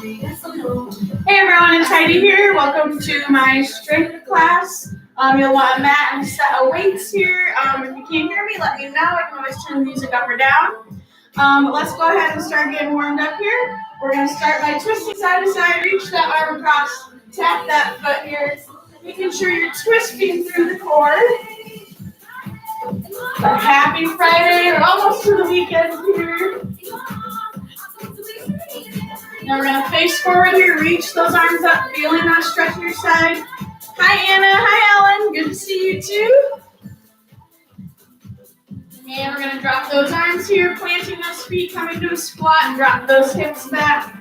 Hey everyone, it's Heidi here. Welcome to my strength class. You'll want a mat and a set of weights here. If you can't hear me, let me know. I can always turn the music up or down. Let's go ahead and start getting warmed up here. We're going to start by twisting side to side. Reach that arm across. Tap that foot here. Making sure you're twisting through the core. Happy Friday. We're almost to the weekend here. Now we're going to face forward here. Reach those arms up. Feeling that stretch in your side. Hi, Anna. Hi, Ellen. Good to see you, too. And we're going to drop those arms here. Planting those feet. Coming to a squat. And drop those hips back.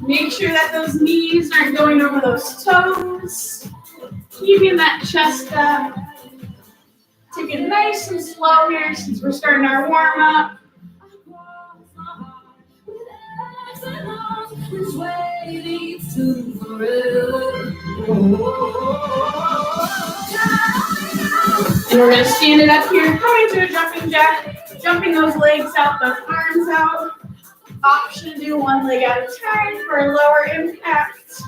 Make sure that those knees aren't going over those toes. Keeping that chest up. Take it nice and slow here since we're starting our warm-up. And we're going to stand it up here, coming to a jumping jack, jumping those legs out, those arms out. Option to do one leg at a time for a lower impact.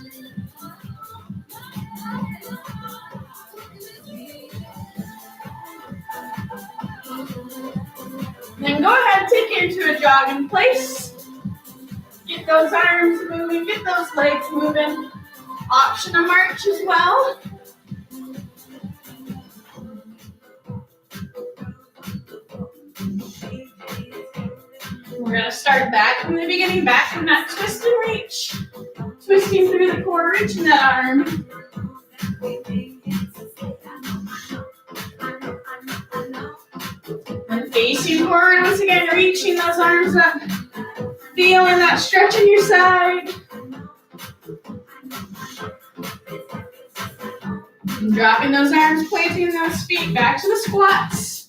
Then go ahead and take it into a jog in place. Get those arms moving, get those legs moving. Option to march as well. We're going to start back from the beginning, back from that twist and reach. Twisting through the core, reaching that arm. And facing forward, once again, reaching those arms up. Feeling that stretch in your side. And dropping those arms, planting those feet back to the squats.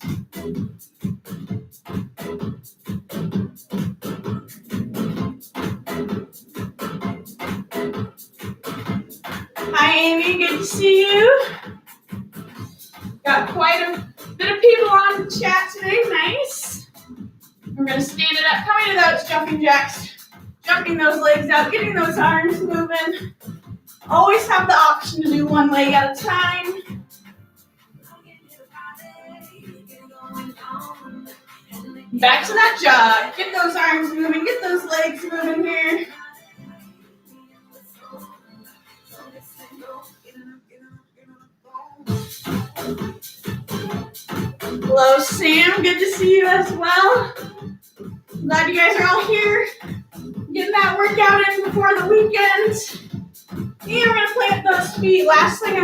Hi, Amy. Good to see you. Got quite a bit of people on the chat today. Nice. We're going to stand it up, coming to those jumping jacks, jumping those legs out, getting those arms moving. Always have the option to do one leg at a time. Back to that jog. Get those arms moving, get those legs moving here. Hello, Sam. Good to see you as well. Glad you guys are all here. Getting that workout in before the weekend. And we're going to plant those feet. Last thing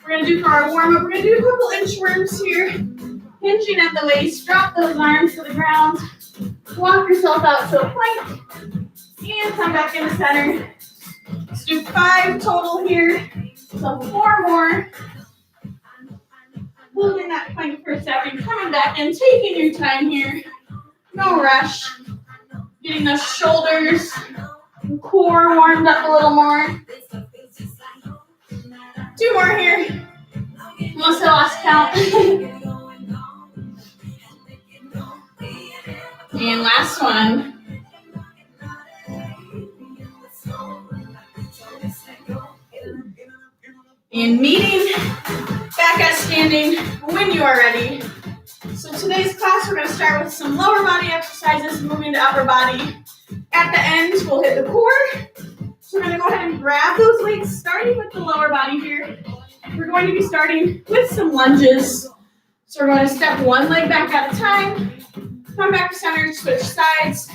we're going to do for our warm-up, we're going to do a couple inchworms here. Hinging at the waist. Drop those arms to the ground. Walk yourself out to a plank. And come back into center. Let's do 5 total here. So 4 more. Holding that plank for a second, coming back and taking your time here. No rush. Getting those shoulders and core warmed up a little more. 2 more here. Almost lost count. And last one. And meeting back at standing when you are ready. So today's class, we're going to start with some lower body exercises, moving to upper body. At the end, we'll hit the core. So we're going to go ahead and grab those weights, starting with the lower body here. We're going to be starting with some lunges. So we're going to step one leg back at a time. Come back to center, switch sides.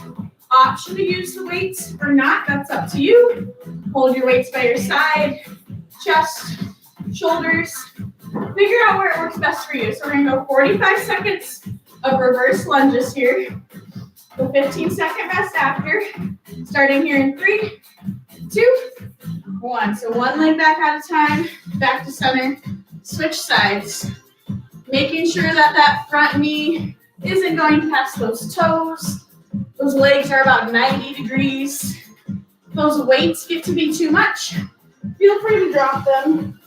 Option to use the weights or not, that's up to you. Hold your weights by your side, chest, shoulders. Figure out where it works best for you. So we're going to go 45 seconds of reverse lunges here. The 15-second rest after. Starting here in 3, 2, 1. So one leg back at a time. Back to center. Switch sides. Making sure that that front knee isn't going past those toes. Those legs are about 90 degrees. Those weights get to be too much. Feel free to drop them.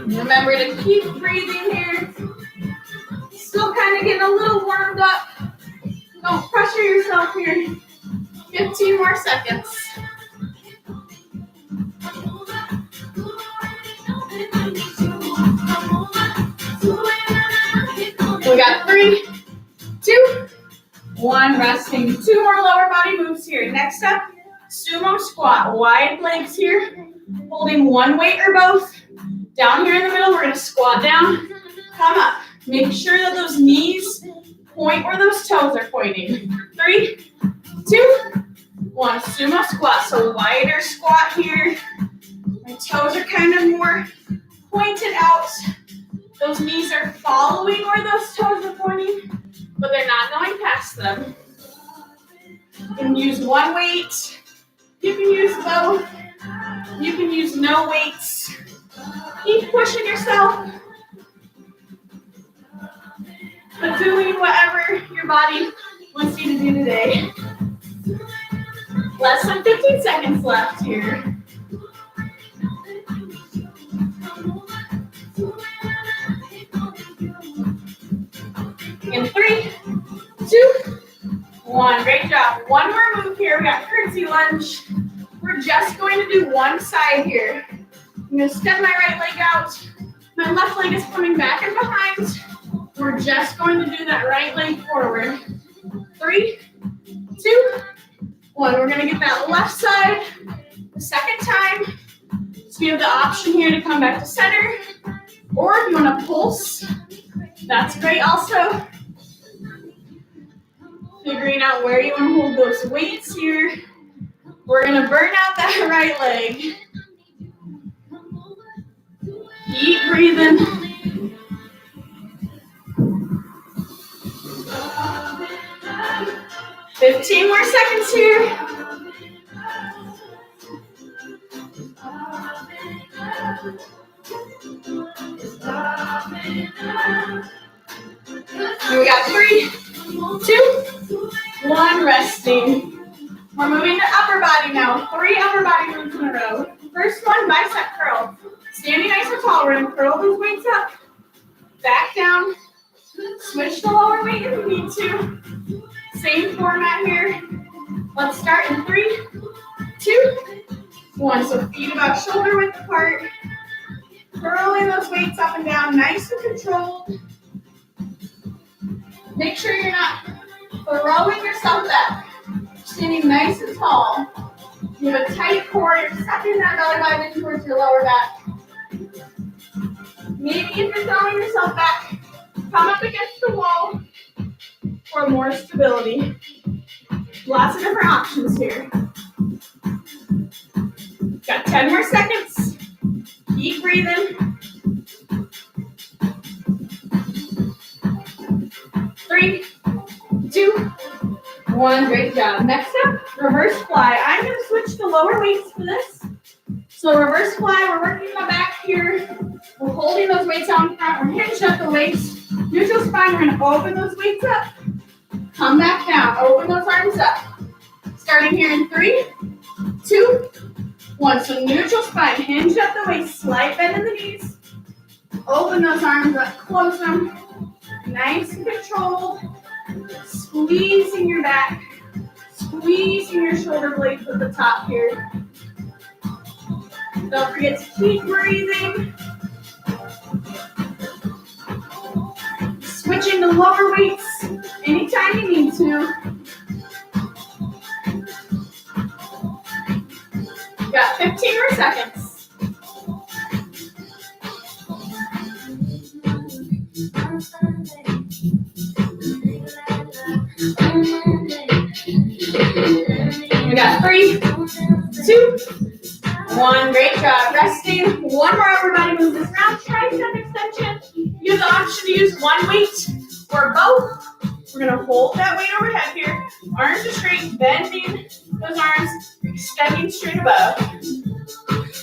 Remember to keep breathing here. Still kind of getting a little warmed up Don't pressure yourself here. 15 more seconds. We got 3, 2, 1. Resting. 2 more lower body moves here. Next up, sumo squat. Wide legs here. Holding one weight or both. Down here in the middle, we're going to squat down. Come up. Make sure that those knees point where those toes are pointing. 3, 2, 1. Sumo squat. So wider squat here. My toes are kind of more pointed out. Those knees are following where those toes are pointing, but they're not going past them. You can use one weight. You can use both. You can use no weights. Keep pushing yourself, but doing whatever your body wants you to do today. Less than 15 seconds left here. In 3, 2, 1. Great job. One more move here. We got curtsy lunge. We're just going to do one side here. I'm going to step my right leg out. My left leg is coming back and behind. We're just going to do that right leg forward. 3, 2, 1. We're going to get that left side the second time. So you have the option here to come back to center. Or if you want to pulse, that's great also. Figuring out where you want to hold those weights here. We're going to burn out that right leg. Keep breathing. "15 more seconds here. We got 3, 2, 1. Resting. We're moving to upper body now. 3 upper body moves in a row. First one, bicep curl. Standing nice and tall, we're going to curl those weights up, back down, switch the lower weight if you need to. Same format here. Let's start in 3, 2, 1. So feet about shoulder width apart. Curling those weights up and down, nice and controlled. Make sure you're not throwing yourself back. Standing nice and tall. You have a tight core, you're sucking that belly button in towards your lower back. Maybe if you're throwing yourself back, come up against the wall for more stability. Lots of different options here. Got 10 more seconds. Keep breathing. 3, 2, 1. Great job. Next up, reverse fly. I'm going to switch to lower weights for this. So reverse fly, we're working the back here. We're holding those weights out in front. We're hinged at the waist. Neutral spine, we're going to open those weights up. Come back down. Open those arms up. Starting here in 3, 2, 1. So neutral spine, hinge at the waist. Slight bend in the knees. Open those arms up. Close them. Nice and controlled. Squeezing your back. Squeezing your shoulder blades at the top here. Don't forget to keep breathing. Switching to lower weights anytime you need to. Got 15 more seconds. We got 3, 2, 1. Great job. Resting. One more upper body move. This round tricep extension. You have the option to use one weight or both. We're going to hold that weight overhead here. Arms are straight, bending those arms, extending straight above.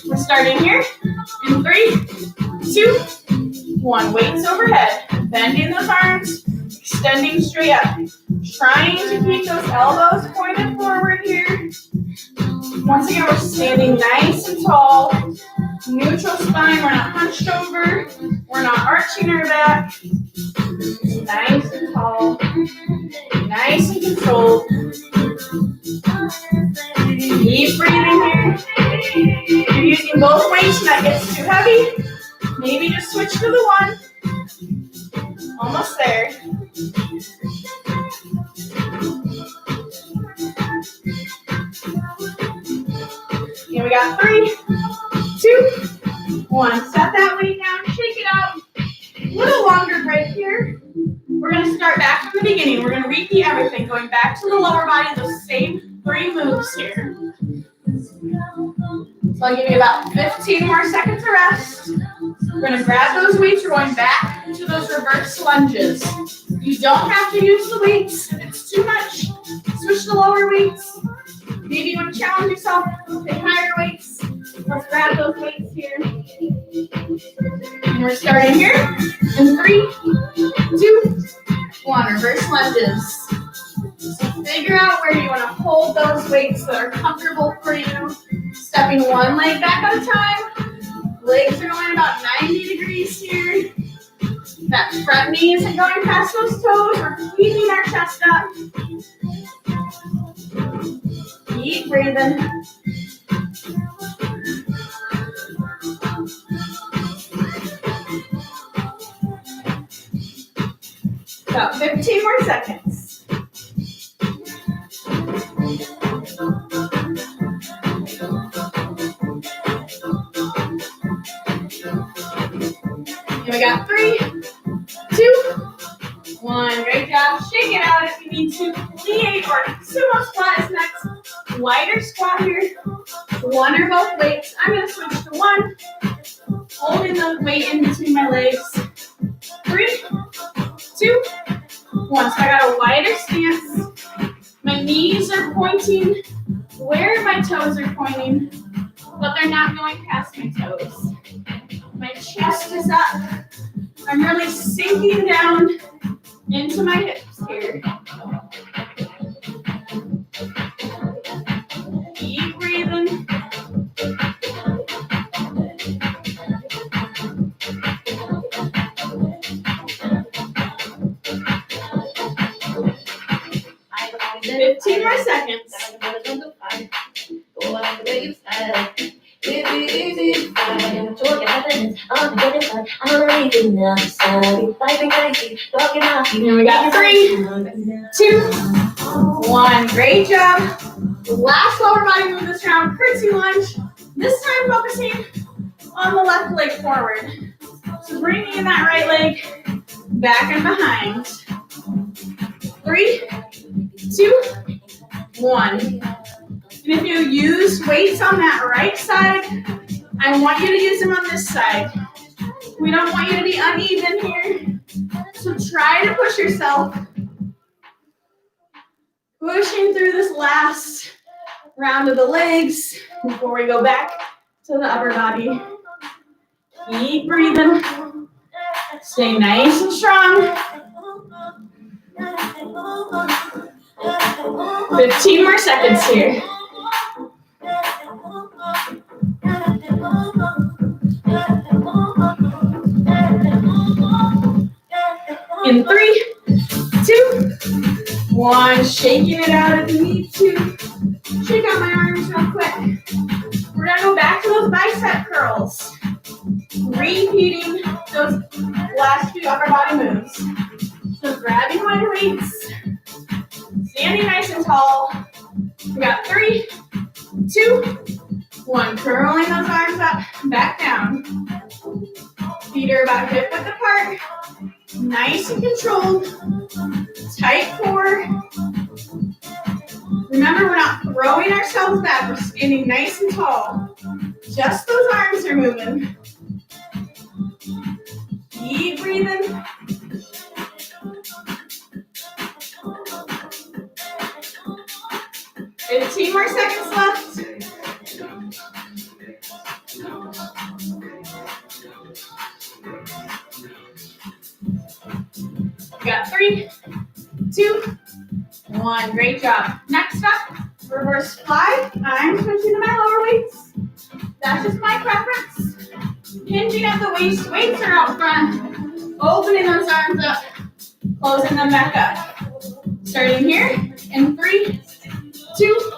We're starting here in 3, 2, 1. Weights overhead. Bending those arms, extending straight up. Trying to keep those elbows pointed forward here. Once again, we're standing nice and tall. Neutral spine. We're not hunched over. We're not arching our back. Nice and tall. Nice and controlled. Keep breathing here. If you're using both weights and that gets too heavy, maybe just switch to the one. Almost there. Here we got 3, 2, 1. Set that weight down, shake it out. A little longer break here. We're going to start back from the beginning. We're going to repeat everything, going back to the lower body, those same 3 moves here. So I'll give you about 15 more seconds to rest. We're going to grab those weights. We're going back to those reverse lunges. You don't have to use the weights. If it's too much, switch to lower weights. Maybe you want to challenge yourself, take higher weights. Let's grab those weights here. And we're starting here in 3, 2, 1. Reverse lunges. So figure out where you want to hold those weights that are comfortable for you. Stepping one leg back at a time. Legs are going about 90 degrees here. That front knee isn't going past those toes. We're keeping our chest up. Keep breathing. About 15 more seconds. Here we got 3, 2, 1. Great job. Shake it out if you need to. Plie or sumo squat is next. Wider squat here. One or both weights. I'm going to switch to one. Holding the weight in between my legs. 3, 2, 1. So I got a wider stance. My knees are pointing where my toes are pointing, but they're not going past my toes. My chest is up. I'm really sinking down into my hips here. Keep breathing. I 15 more seconds. And we got 3, 2, 1. Great job. Last lower body move this round, curtsy lunge. This time focusing on the left leg forward. So bringing in that right leg back and behind. 3, 2, 1. And if you use weights on that right side, I want you to use them on this side. We don't want you to be uneven here. So try to push yourself. Pushing through this last round of the legs before we go back to the upper body. Keep breathing. Stay nice and strong. 15 more seconds here. In 3, 2, 1. Shaking it out if you need to. Shake out my arms real quick. We're going to go back to those bicep curls. Repeating those last 2 upper body moves. So grabbing my weights. Standing nice and tall. We got 3, 2, 1. Curling those arms up, back down. Feet are about hip width apart. Nice and controlled. Tight core. Remember, we're not throwing ourselves back. We're standing nice and tall. Just those arms are moving. Keep breathing. Fifteen more seconds left. We got 3, 2, 1. Great job. Next up, reverse fly. I'm switching to my lower weights. That's just my preference. Hinging at the waist. Weights are out front. Opening those arms up. Closing them back up. Starting here in 3, 2,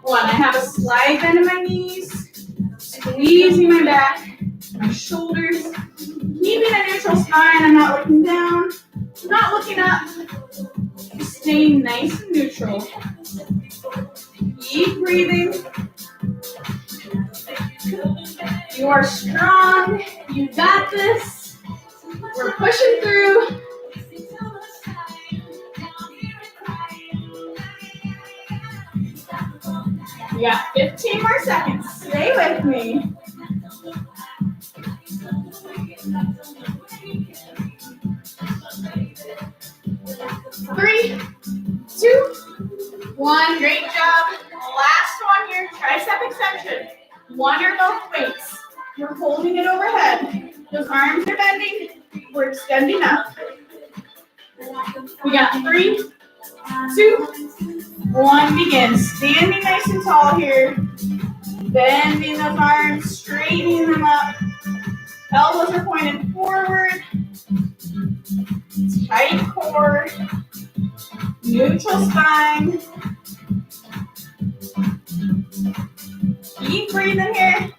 1. I have a slide bend in my knees, squeezing my back, my shoulders, keeping a neutral spine. I'm not looking down, not looking up, staying nice and neutral. Keep breathing. You are strong. You got this. We're pushing through. We got 15 more seconds. Stay with me. 3, 2, 1. Great job. Last one here. Tricep extension. One or both weights. We're holding it overhead. Those arms are bending. We're extending up. We got 3, 2, 1. Begin. Standing nice and tall here. Bending those arms, straightening them up. Elbows are pointed forward. Tight core. Neutral spine. Keep breathing here.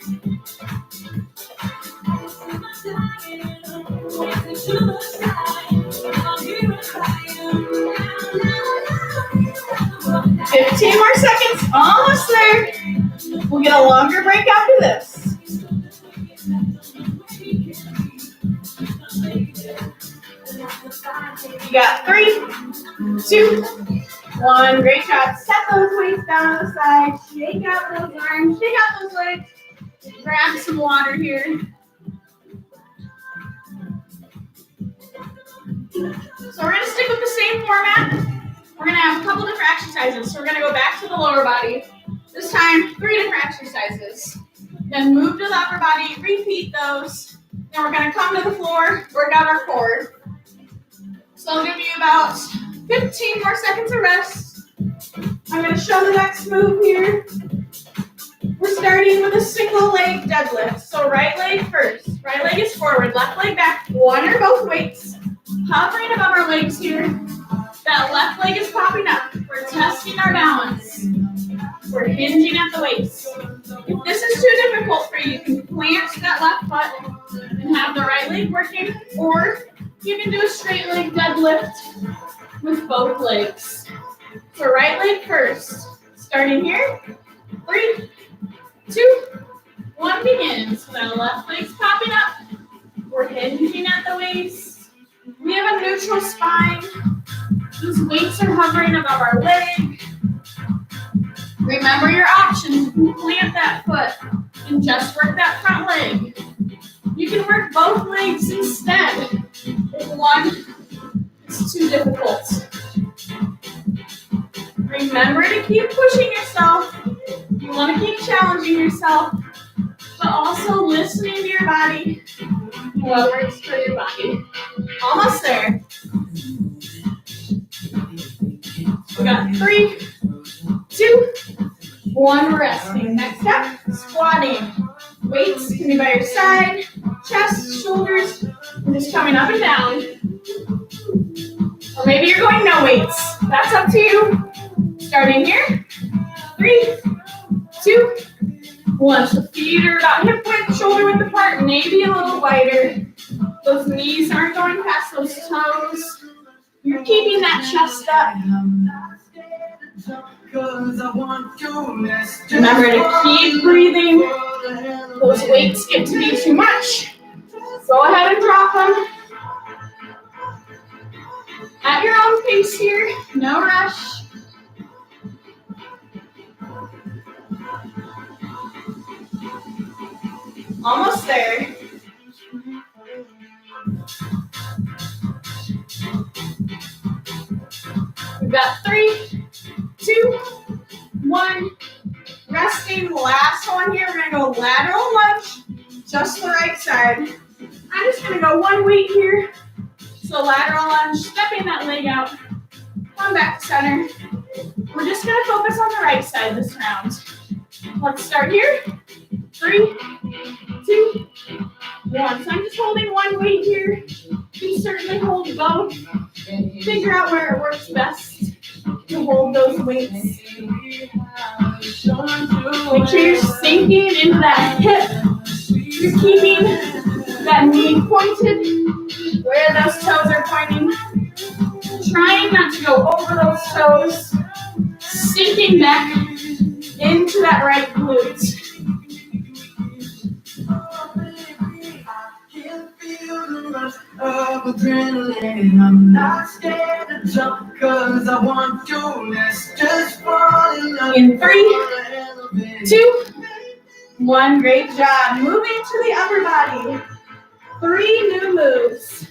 Fifteen more seconds. Almost there. We'll get a longer break after this. You got 3, 2, 1. Great job. Set those weights down to the side. Shake out those arms. Shake out those legs. Grab some water here. So we're going to stick with the same format. We're going to have a couple different exercises. So we're going to go back to the lower body. This time, 3 different exercises. Then move to the upper body. Repeat those. Then we're going to come to the floor. Work out our core. So I'll give you about 15 more seconds of rest. I'm going to show the next move here. We're starting with a single leg deadlift. So right leg first. Right leg is forward. Left leg back. One or both weights. Hovering above our legs here. That left leg is popping up. We're testing our balance. We're hinging at the waist. If this is too difficult for you, you can plant that left foot and have the right leg working, or you can do a straight leg deadlift with both legs. So right leg first. Starting here. 3, 2, 1, begin. So that left leg's popping up. We're hinging at the waist. We have a neutral spine. These weights are hovering above our leg. Remember your options. You can plant that foot and just work that front leg. You can work both legs instead if one is too difficult. Remember to keep pushing yourself. You want to keep challenging yourself, but also listening to your body and what works for your body. Almost there. We got 3, 2, 1, resting. Next up, squatting. Weights can be by your side, chest, shoulders. We're just coming up and down. Or maybe you're going no weights. That's up to you. Starting here. 3, 2, 1. So feet are about hip width, shoulder width apart, maybe a little wider. Those knees aren't going past those toes. You're keeping that chest up. Remember to keep breathing. Those weights get to be too much. Go ahead and drop them. At your own pace here, no rush. Almost there. We've got 3, 2, 1. Resting. Last one here. We're going to go lateral lunge. Just the right side. I'm just going to go one weight here. So lateral lunge. Stepping that leg out. Come back to center. We're just going to focus on the right side this round. Let's start here. 3, 2, 1. So I'm just holding one weight here. You can certainly hold both. Figure out where it works best to hold those weights. Make sure you're sinking into that hip. You're keeping that knee pointed where those toes are pointing. Trying not to go over those toes. Sinking back into that right glute. Of adrenaline, I'm not scared to jump cause I want to. Let's just fall in love. In 3, 2, 1. Great job. Moving to the upper body. 3 new moves.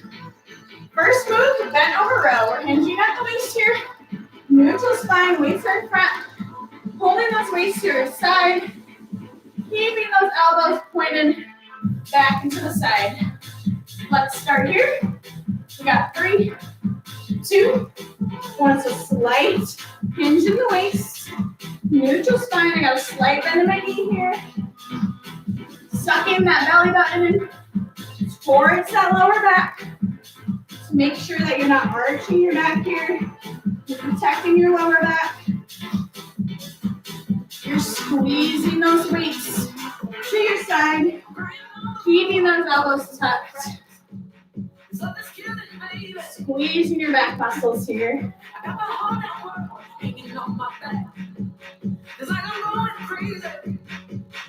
First move, bent over row. We're hinging at the waist here. Neutral spine, weights are in front. Holding those weights to your side. Keeping those elbows pointed back into the side. Let's start here. We got 3, 2, 1. So slight hinge in the waist. Neutral spine. I got a slight bend in my knee here. Sucking that belly button in towards that lower back. So make sure that you're not arching your back here. You're protecting your lower back. You're squeezing those weights to your side. Keeping those elbows tucked. Squeezing your back muscles here.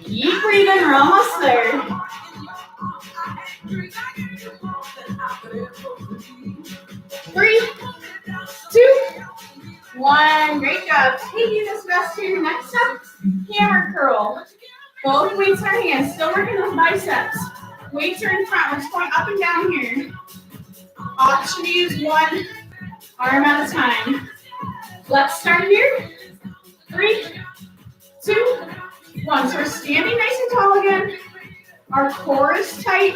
Keep breathing, we're almost there. 3, 2, 1. Great job. Taking this rest here. Next up, hammer curl. Both weights in our hands. Still working those biceps. Weights are in front. We're just going up and down here. Option to use one arm at a time. Let's start here. 3, 2, 1. So we're standing nice and tall again. Our core is tight.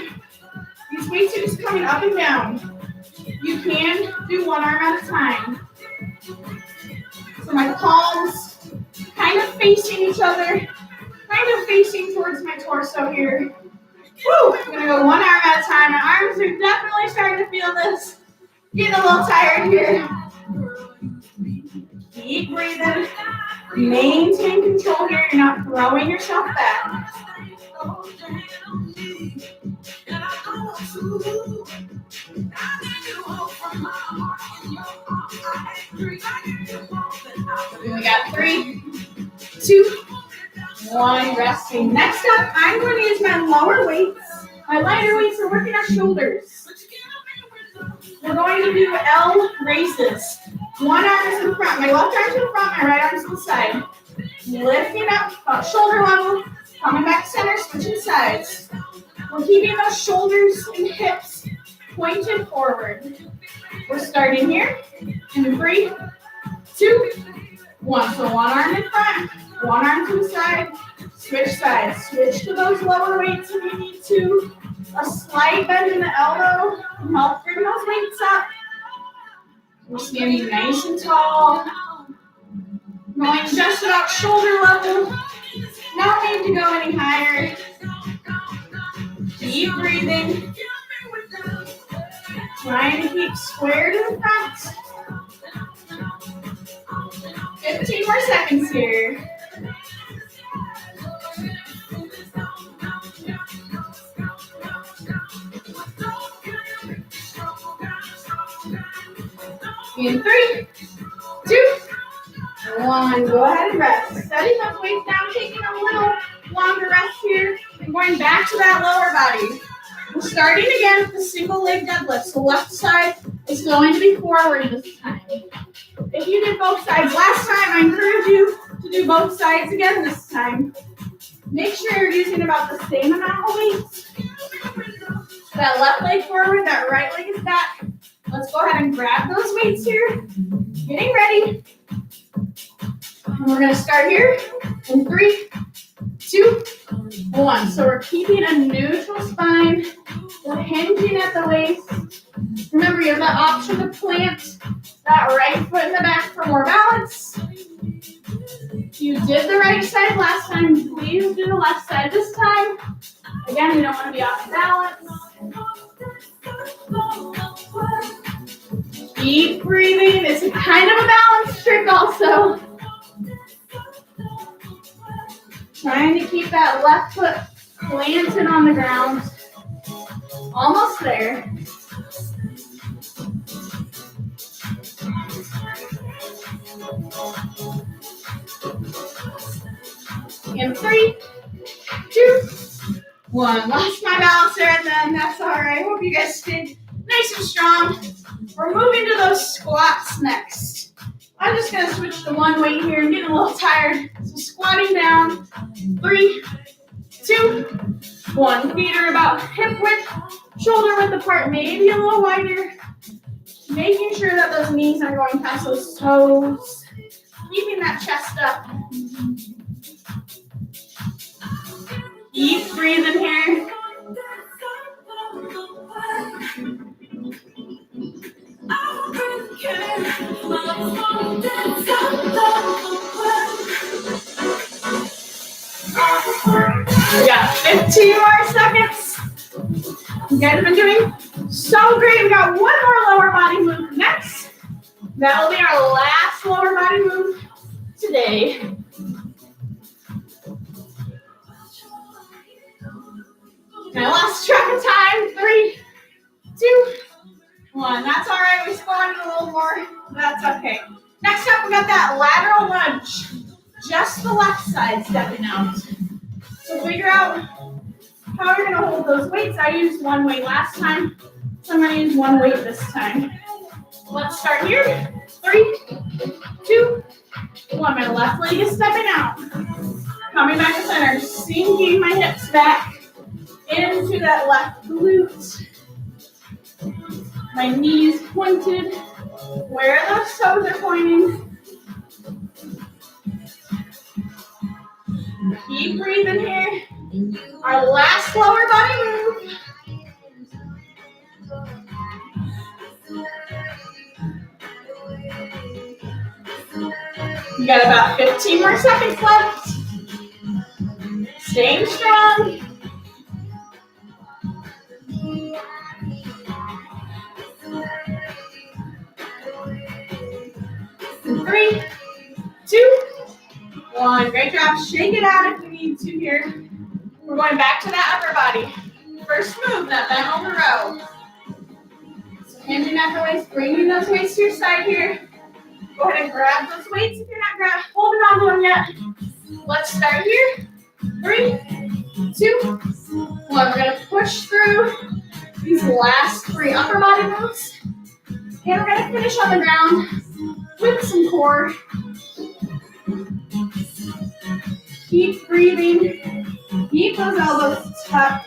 These weights are just coming up and down. You can do one arm at a time. So my palms kind of facing each other, kind of facing towards my torso here. Woo! I'm gonna go one arm at a time. My arms are definitely starting to feel this. Getting a little tired here. Keep breathing. Maintain control here. You're not throwing yourself back. We got 3, 2, 1. Resting. Next up, I'm going to use my lower weights. My lighter weights are working our shoulders. We're going to do L raises. One arm is in front. My left arm is in front. My right arm is to the side. Lifting up about shoulder level. Coming back center. Switching sides. We're keeping those shoulders and hips pointed forward. We're starting here in 3, 2, 1. So one arm in front, one arm to the side, switch sides. Switch to those lower weights if you need to. A slight bend in the elbow can help bring those weights up. We're standing nice and tall. Going just about shoulder level. No need to go any higher. Keep breathing. Trying to keep square to the front. 15 more seconds here. In 3, 2, 1. Go ahead and rest. Setting those weights down, taking a little longer rest here, and going back to that lower body. We're starting again with the single leg deadlift. So left side is going to be forward this time. If you did both sides last time, I encourage you to do both sides again this time. Make sure you're using about the same amount of weights. That left leg forward, that right leg is back. Let's go ahead and grab those weights here. Getting ready. And we're going to start here in 3, 2, 1. So we're keeping a neutral spine. We're hinging at the waist. Remember, you have the option to plant that right foot in the back for more balance. You did the right side last time. Please do the left side this time. Again, we don't want to be off balance. Keep breathing. It's a kind of a balance trick also. Trying to keep that left foot planted on the ground. Almost there. In 3, 2, 1. Lost my balance there and then. That's all right. Hope you guys stayed nice and strong. We're moving to those squats next. I'm just going to switch to one weight here. I'm getting a little tired. So squatting down. 3, 2, 1. Feet are about hip width, shoulder width apart, maybe a little wider. Making sure that those knees are going past those toes. Keeping that chest up. Keep breathing here. We got 15 more seconds. You guys have been doing so great. We got one more lower body move next. That'll be our last lower body move today. I lost track of time. 3, 2, 1. That's all right. We squatted a little more. That's okay. Next up, we got that lateral lunge. Just the left side stepping out. So figure out how you're going to hold those weights. I used one weight last time, so I'm going to use one weight this time. Let's start here. 3, 2, 1. My left leg is stepping out. Coming back to center, sinking my hips back into that left glute. My knees pointed where those toes are pointing. Keep breathing here. Our last lower body move. You got about 15 more seconds left. Staying strong. In 3, 2, 1. Great job. Shake it out if you need to here. We're going back to that upper body. First move, that bent over row. So hinging at the waist, bringing those weights to your side here. Go ahead and grab those weights if you're not holding on to them yet. Let's start here. 3, 2, 1. We're going to push through these last 3 upper body moves. And we're going to finish on the ground with some core. Keep breathing. Keep those elbows tucked.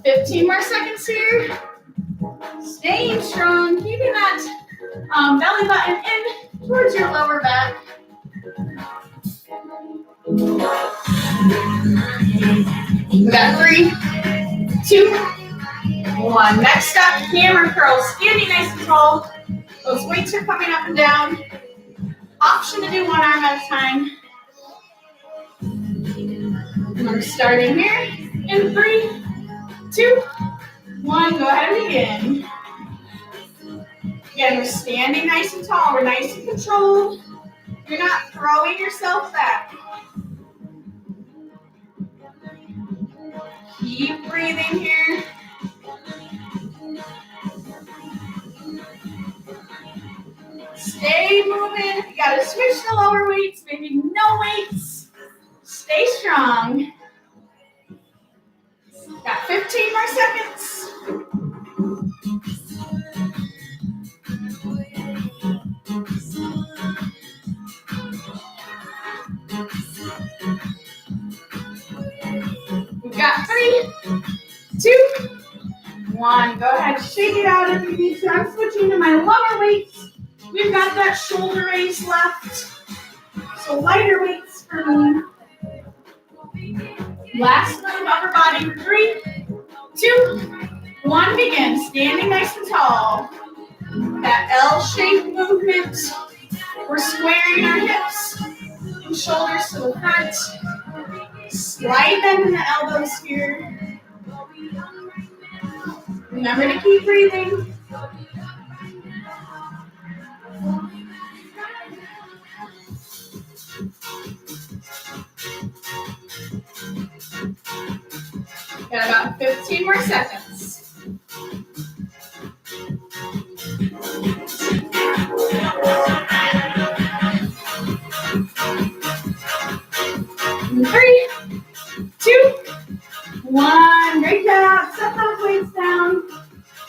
Fifteen more seconds here. Staying strong, keeping that belly button in towards your lower back. We got 3, 2, 1. Next up, hammer curls. Standing nice and tall. Those weights are coming up and down. Option to do one arm at a time. And we're starting here in 3, 2, 1. Go ahead and begin. Again, we're standing nice and tall. We're nice and controlled. You're not throwing yourself back. Keep breathing here. Stay moving. You gotta switch to lower weights, maybe no weights. Stay strong. Got 15 more seconds. We've got 3, 2, 1. Go ahead, shake it out if you need to. I'm switching to my lower weights. We've got that shoulder raise left. So lighter weights for me. Last move, upper body. 3, 2, 1. Begin. Standing nice and tall. That L-shaped movement. We're squaring our hips and shoulders to the front. Slide bend in the elbows here. Remember to keep breathing. Got about 15 more seconds. Three, 2, 1. Great job. Set those weights down.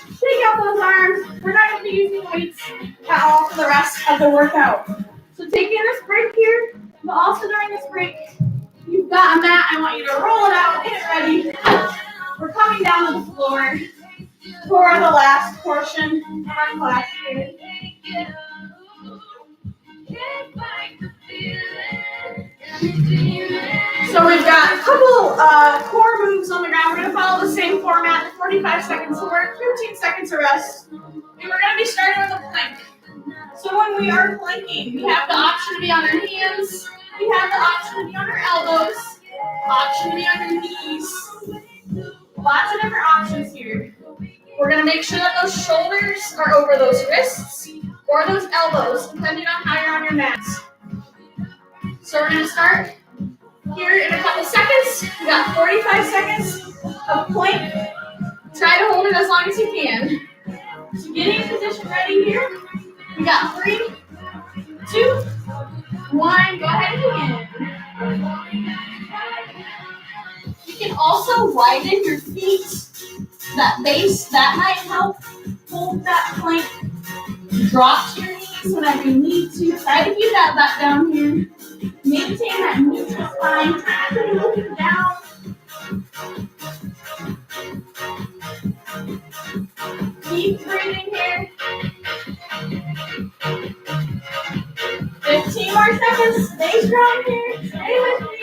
Shake out those arms. We're not going to be using weights at all for the rest of the workout. So taking this break here, but also during this break, you've got a mat. I want you to roll it out, get it ready. We're coming down to the floor for the last portion of our class here. So we've got a couple core moves on the ground. We're going to follow the same format, 45 seconds of work, 15 seconds of rest. And we're going to be starting with a plank. So when we are planking, we have the option to be on our hands, we have the option to be on our elbows, option to be on your knees. Lots of different options here. We're going to make sure that those shoulders are over those wrists or those elbows, depending on how you're on your mats. So we're going to start here in a couple seconds. We got 45 seconds of plank. Try to hold it as long as you can. So getting in position ready here. We got 3, 2, 1. Go ahead and begin. You can also widen your feet. That base, that might help hold that plank. Drop to your knees whenever you need to. Try to keep that back down here. Maintain that neutral spine. Try to move it down. Keep breathing here. 15 more seconds. Stay strong here. Stay with me.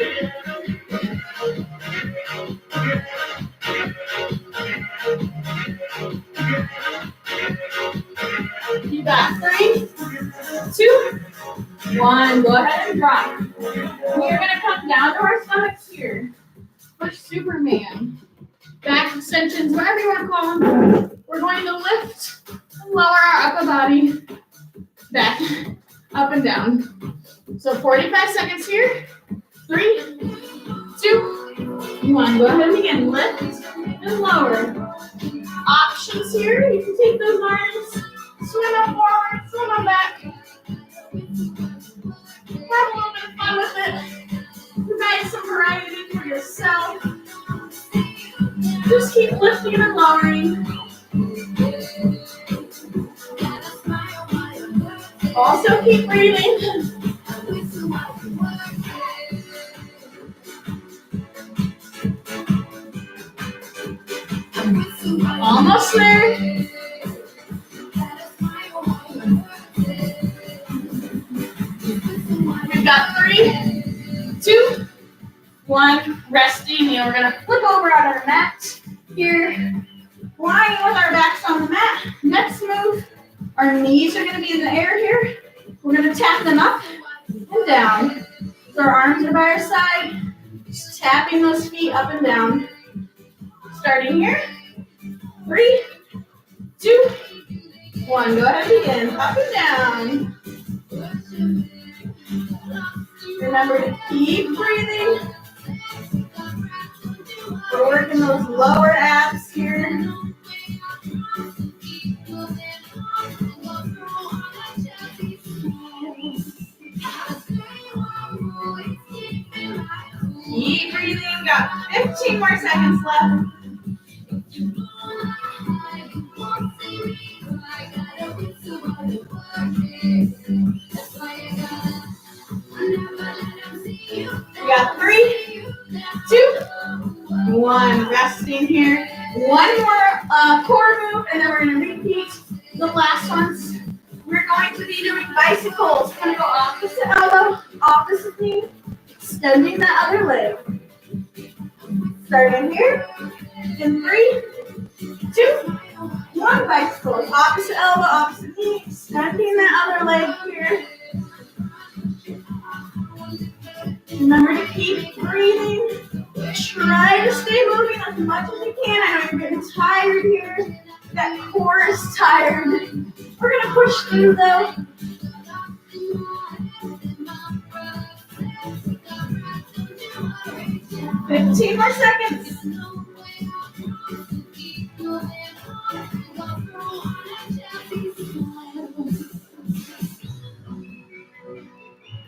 You got 3, 2, 1. Go ahead and drop. We are going to come down to our stomachs here for Superman. Back extensions, whatever you want to call them. We're going to lift and lower our upper body back, up and down. So 45 seconds here. 3, 2, 1. Go ahead and begin. Lift and lower. Options here. You can take those arms, swim them forward, swim them back. Have a little bit of fun with it. Provide some variety for yourself. Just keep lifting and lowering. Also keep breathing. Almost there. We've got 3, 2, 1. Resting. We're going to flip over on our mat here. Lying with our backs on the mat. Next move. Our knees are going to be in the air here. We're going to tap them up and down. So our arms are by our side. Just tapping those feet up and down. Starting here. 3, 2, 1. Go ahead and begin. Up and down. Remember to keep breathing. We're working those lower abs here. Keep breathing. Got 15 more seconds left. We got 3, 2, 1. Resting here. One more core move, and then we're going to repeat the last ones. We're going to be doing bicycles. We're going to go opposite elbow, opposite knee, extending the other leg. Starting here. In 3, 2, 1. Bicycles. Opposite elbow, opposite knee, extending that other leg here. Remember to keep breathing. Try to stay moving as much as you can. I know you're getting tired here. That core is tired. We're going to push through though. 15 more seconds.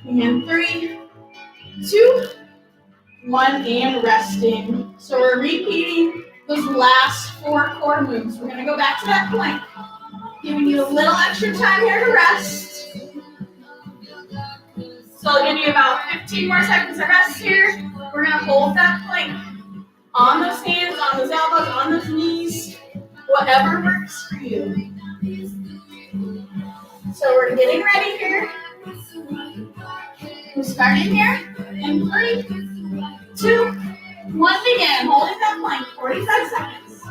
And 3, 2, 1, and resting. So we're repeating those last 4 core moves. We're going to go back to that plank. Giving you a little extra time here to rest. So I'll give you about 15 more seconds of rest here. We're going to hold that plank on those hands, on those elbows, on those knees, whatever works for you. So we're getting ready here. We're starting here in 3, 2, 1, begin. Holding that plank, 45 seconds.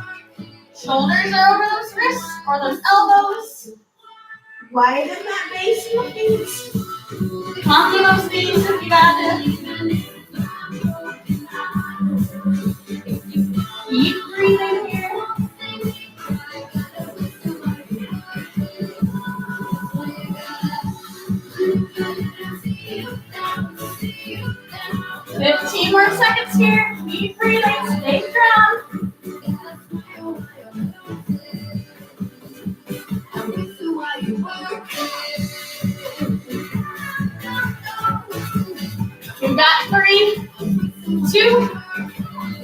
Shoulders are over those wrists or those elbows. Widen that base in the feet. Onto those knees if you got it. Keep breathing here. Fifteen more seconds here. Keep breathing. Stay strong. You've got 3, 2,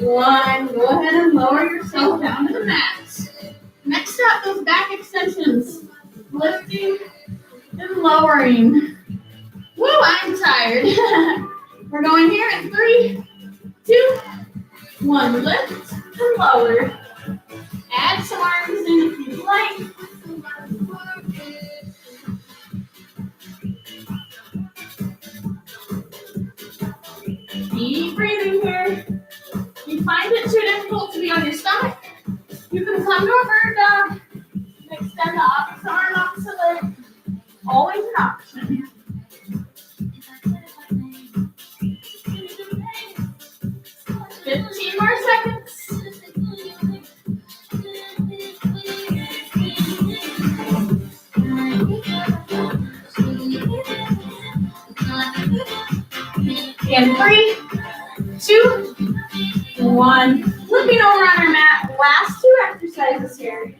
1. Go ahead and lower yourself down to the mat. Next up, those back extensions. Lifting and lowering. Woo, I'm tired. We're going here in 3, 2, 1. Lift and lower. Add some arms in if you like. Keep breathing here. If you find it too difficult to be on your stomach, you can come to a bird dog. Extend the opposite arm, opposite leg. Always an option. 15 more seconds. And 3, 2, 1. Flipping over on our mat. Last 2 exercises here.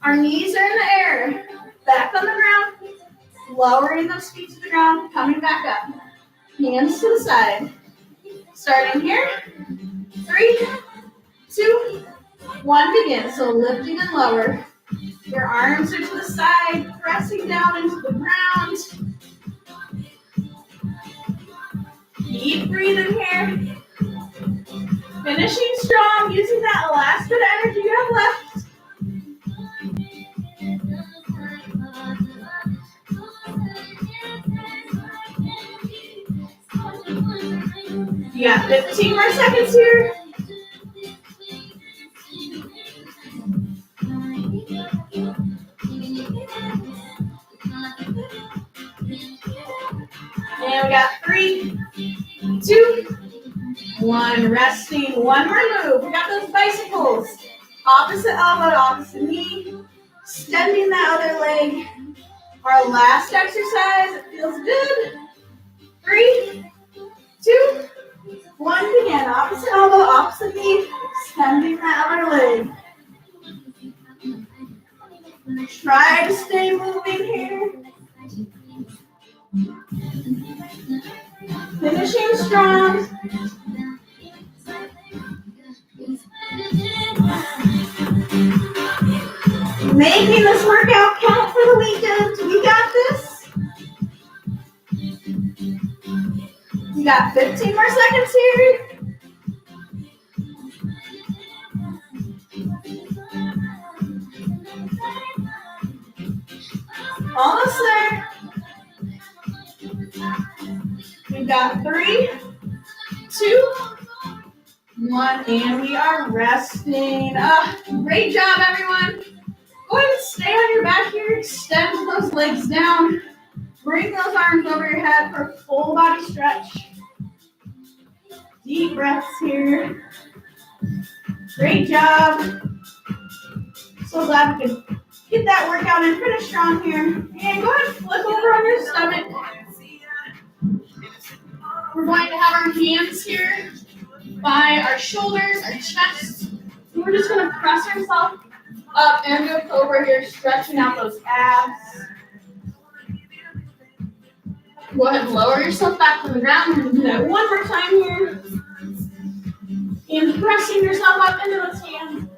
Our knees are in the air. Back on the ground. Lowering those feet to the ground. Coming back up. Hands to the side. Starting here. 3, 2, 1. Begin. So lifting and lower. Your arms are to the side. Pressing down into the ground. Keep breathing here. Finishing strong, using that last bit of energy you have left. You got 15 more seconds here. And we got 3, 2, 1. Resting. One more move. We got those bicycles. Opposite elbow, opposite knee. Extending that other leg. Our last exercise. It feels good. 3, 2, 1. Begin. Opposite elbow, opposite knee. Extending that other leg. Try to stay moving here. Finishing strong. Making this workout count for the weekend. We got this. You got 15 more seconds here. Almost there. We got 3, 2, 1, and we are resting. Great job, everyone. Go ahead and stay on your back here. Extend those legs down. Bring those arms over your head for a full body stretch. Deep breaths here. Great job. So glad we could get that workout in. Finish strong here. And go ahead and flip over on your stomach. We're going to have our hands here by our shoulders, our chest. And we're just going to press ourselves up into a cobra here, stretching out those abs. Go ahead and lower yourself back to the ground. We're going to do that one more time here. And pressing yourself up into those hands.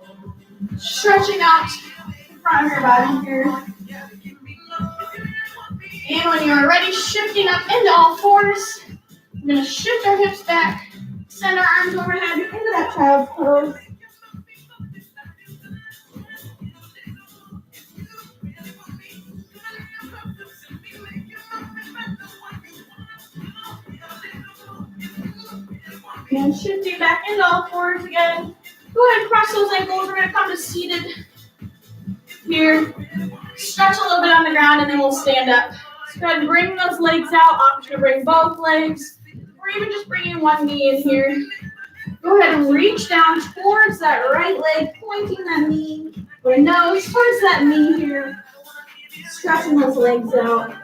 Stretching out the front of your body here. And when you're ready, shifting up into all fours. We're going to shift our hips back. Send our arms overhead into that child's pose. And shifting back into all fours again. Go ahead and cross those ankles. We're going to come to seated here. Stretch a little bit on the ground and then we'll stand up. So go ahead and bring those legs out. Option to bring both legs. Or even just bringing one knee in here. Go ahead and reach down towards that right leg, pointing that knee or nose towards that knee here. Stretching those legs out.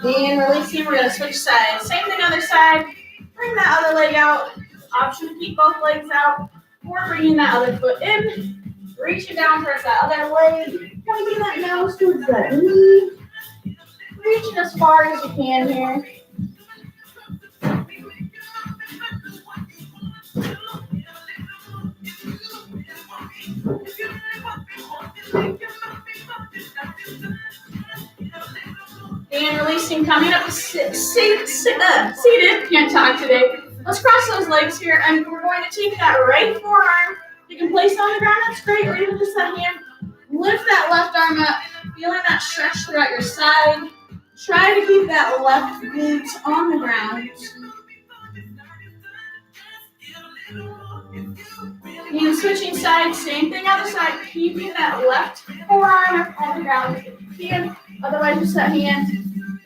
And releasing, we're going to switch sides. Same thing other side. Bring that other leg out. Option to keep both legs out. Or bringing that other foot in. Reaching down towards that other leg. Pointing that nose towards that knee. Reaching as far as you can here. And releasing, coming up seated. Can't talk today. Let's cross those legs here, and we're going to take that right forearm. You can place it on the ground, that's great, or even just that hand. Lift that left arm up, feeling that stretch throughout your side. Try to keep that left glute on the ground. And switching sides, same thing other side, keeping that left forearm up on the ground if you can. Otherwise, just that hand.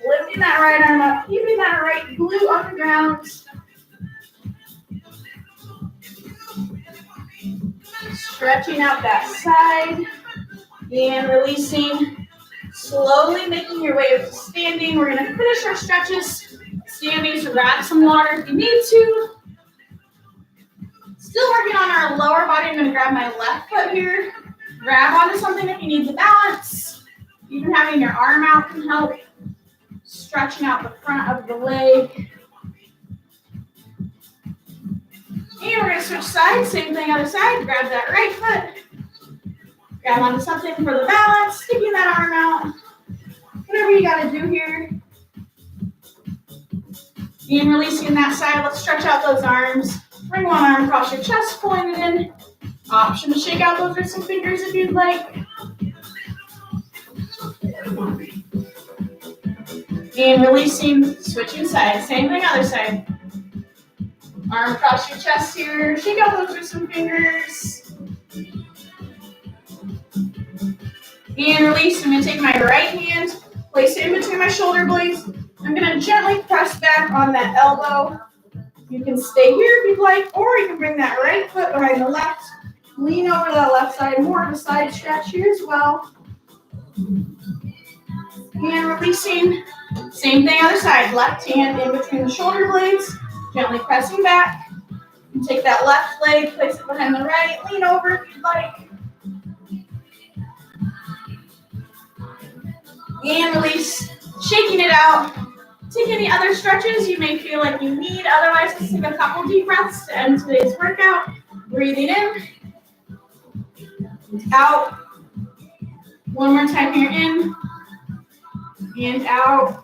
Lifting that right arm up, keeping that right glute on the ground. Stretching out that side. And releasing. Slowly making your way to standing. We're going to finish our stretches. Standing, so grab some water if you need to. Still working on our lower body. I'm going to grab my left foot here. Grab onto something if you need to balance. Even having your arm out can help. Stretching out the front of the leg. And we're going to switch sides. Same thing other side. Grab that right foot. Grab onto something for the balance. Sticking that arm out. Whatever you got to do here. And releasing that side. Let's stretch out those arms. Bring one arm across your chest, pulling it in. Option to shake out those wrists and fingers if you'd like. And releasing, switching sides. Same thing, other side. Arm across your chest here. Shake out those wrists and fingers. And release. I'm going to take my right hand, place it in between my shoulder blades. I'm going to gently press back on that elbow. You can stay here if you'd like, or you can bring that right foot behind the left. Lean over that left side, more of a side stretch here as well. And releasing, same thing other side. Left hand in between the shoulder blades, gently pressing back. And take that left leg, place it behind the right, lean over if you'd like. And release, shaking it out. Take any other stretches you may feel like you need. Otherwise, let's take a couple deep breaths to end today's workout. Breathing in. Out. One more time here, in. And out.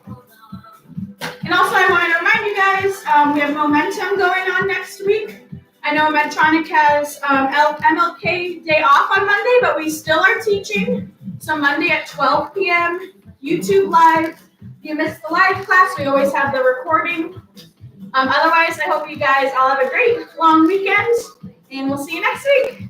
And also, I want to remind you guys, we have momentum going on next week. I know Medtronic has MLK Day off on Monday, but we still are teaching. So Monday at 12 p.m., YouTube Live. If you missed the live class, we always have the recording Otherwise, I hope you guys all have a great long weekend, and we'll see you next week.